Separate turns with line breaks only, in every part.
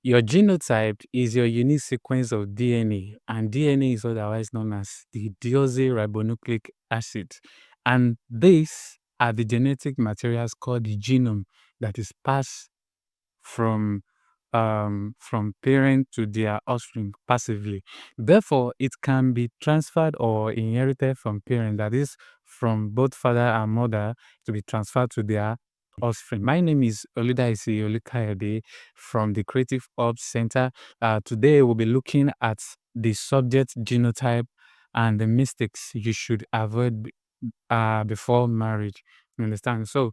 Your genotype is your unique sequence of DNA, and DNA is otherwise known as the deoxyribonucleic acid. And these are the genetic materials called the genome that is passed from parent to their offspring passively. Therefore, it can be transferred or inherited from parent, that is, from both father and mother, to be transferred to their offspring. My name is Oludaisi Olukayode from the Creative Ops Center. Today, we'll be looking at the subject genotype and the mistakes you should avoid before marriage. You understand? So,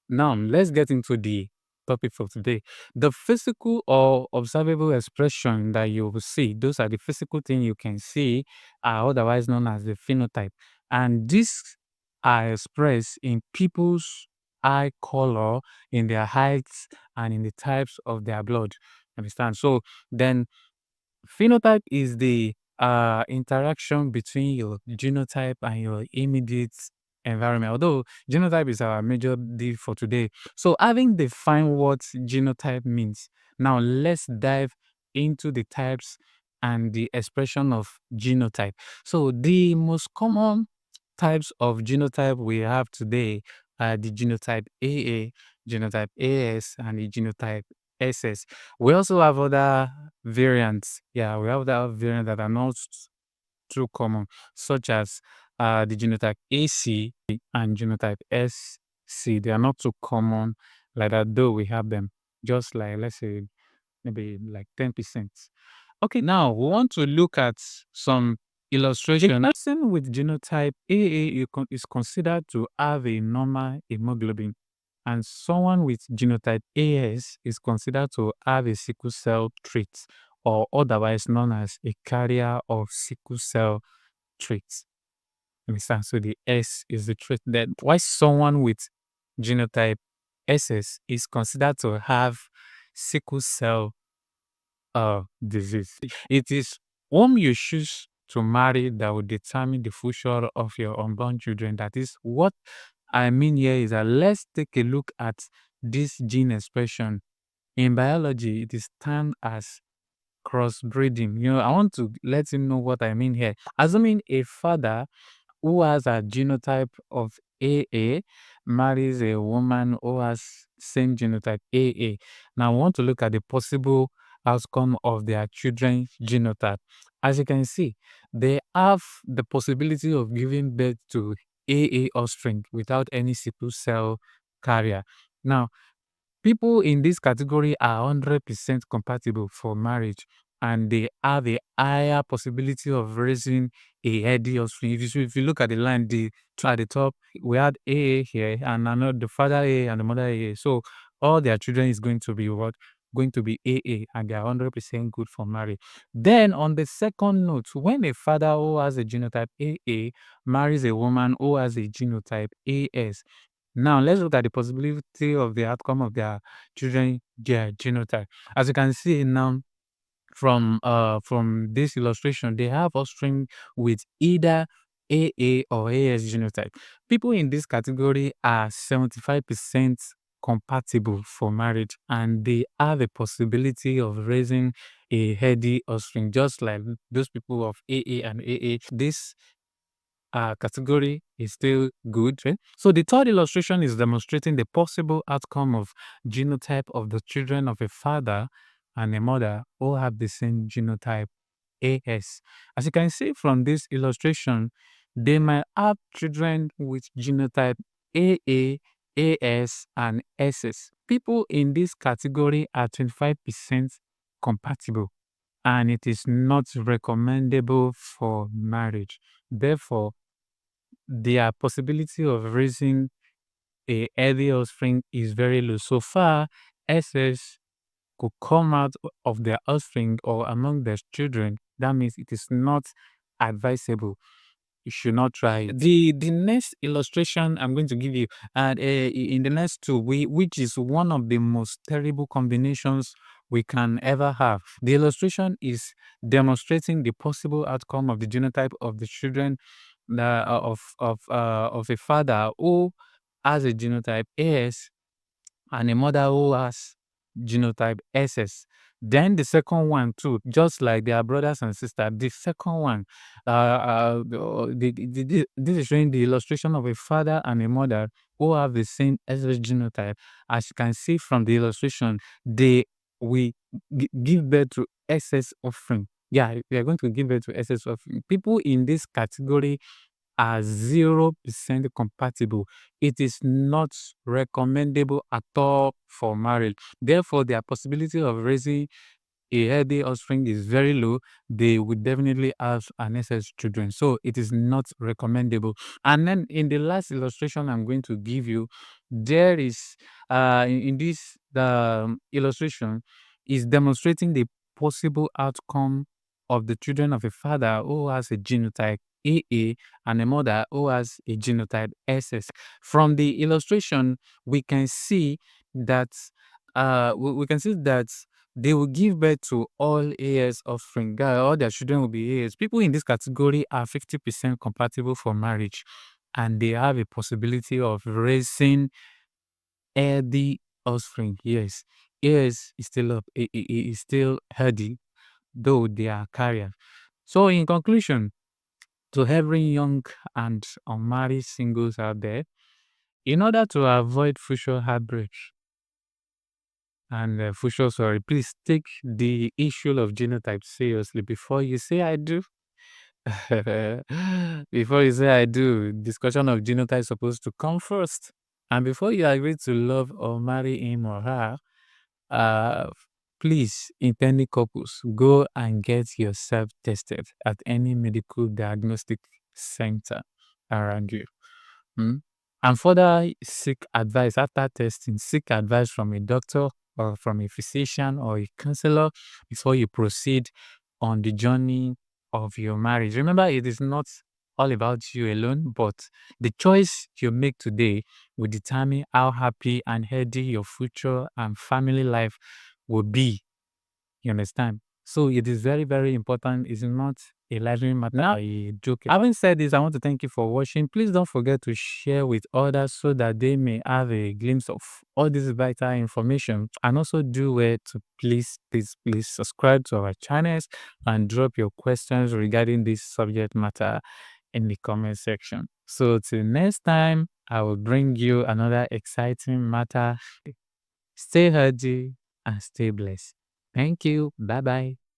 now, let's get into the topic for today. The physical or observable expression that you will see, those are the physical things you can see, are otherwise known as the phenotype. And these are expressed in people's eye color, in their heights, and in the types of their blood. Understand? So, then phenotype is the interaction between your genotype and your immediate environment. Although genotype is our major deal for today. So having defined what genotype means, now let's dive into the types and the expression of genotype. So the most common types of genotype we have today are the genotype AA, genotype AS, and the genotype SS. We also have other variants. Yeah, we have other variants that are not too common, such as the genotype AC and genotype SC. They are not too common like that, though we have them. Just like, let's say, maybe like 10%. Okay, now we want to look at some illustration. A person with genotype AA is considered to have a normal hemoglobin, and someone with genotype AS is considered to have a sickle cell trait, or otherwise known as a carrier of sickle cell traits. Understand? So the S is the trait. That why someone with genotype SS is considered to have sickle cell disease. It is whom you choose to marry that will determine the future of your unborn children. That is what I mean here is that let's take a look at this gene expression. In biology, it is termed as crossbreeding. I want to let you know what I mean here. Assuming a father who has a genotype of AA marries a woman who has same genotype AA. Now, I want to look at the possible outcome of their children's genotype. As you can see, they have the possibility of giving birth to AA offspring without any sickle cell carrier. Now, people in this category are 100% compatible for marriage, and they have a higher possibility of raising a healthy offspring. If you look at the line, at the top, we had AA here, and another the father AA and the mother AA. So all their children is going to be what? Going to be AA, and they are 100% good for marriage. Then on the second note, when a father who has a genotype AA marries a woman who has a genotype AS, now let's look at the possibility of the outcome of their children, their genotype. As you can see now from this illustration, they have offspring with either AA or AS genotype. People in this category are 75% compatible for marriage, and they have a possibility of raising a healthy offspring, just like those people of AA and AA. This category is still good. Right? So the third illustration is demonstrating the possible outcome of genotype of the children of a father and a mother who have the same genotype AS. As you can see from this illustration, they might have children with genotype AA, AS, and SS. People in this category are 25% compatible, and it is not recommendable for marriage. Therefore, their possibility of raising a healthy offspring is very low. So far, SS could come out of their offspring or among their children. That means it is not advisable. You should not try it. The next illustration I'm going to give you, and in the next two, which is one of the most terrible combinations we can ever have. The illustration is demonstrating the possible outcome of the genotype of the children of a father who has a genotype AS and a mother who has genotype SS. Then the second one too, just like they are brothers and sisters. The second one, this is showing the illustration of a father and a mother who have the same SS genotype. As you can see from the illustration, they will give birth to SS offspring. Yeah, we are going to give birth to SS offspring. People in this category are 0% compatible. It is not recommendable at all for marriage. Therefore, their possibility of raising a healthy offspring is very low. They would definitely have unnecessary children. So it is not recommendable. And then in the last illustration I'm going to give you, there is in this the illustration is demonstrating the possible outcome of the children of a father who has a genotype AA and a mother who has a genotype SS. From the illustration, we can see that we can see that they will give birth to all AS offspring. All their children will be AS. People in this category are 50% compatible for marriage, and they have a possibility of raising healthy offspring. Yes, AS is still up, is still healthy, though they are carriers. So, in conclusion, to every young and unmarried singles out there, in order to avoid future heartbreaks and future sorry, please take the issue of genotype seriously before you say I do. Before you say I do, discussion of genotype is supposed to come first. And before you agree to love or marry him or her, uh, please, intending couples, go and get yourself tested at any medical diagnostic center around you. Mm. And further seek advice after testing. Seek advice from a doctor or from a physician or a counselor before you proceed on the journey of your marriage. Remember, it is not all about you alone, but the choice you make today will determine how happy and healthy your future and family life will be. You understand? So it is very, very important. It's not a lively matter. Now, a joke. Having said this, I want to thank you for watching. Please don't forget to share with others so that they may have a glimpse of all this vital information. And also do well to please subscribe to our channels and drop your questions regarding this subject matter in the comment section. So till next time, I will bring you another exciting matter. Stay healthy and stay blessed. Thank you. Bye bye.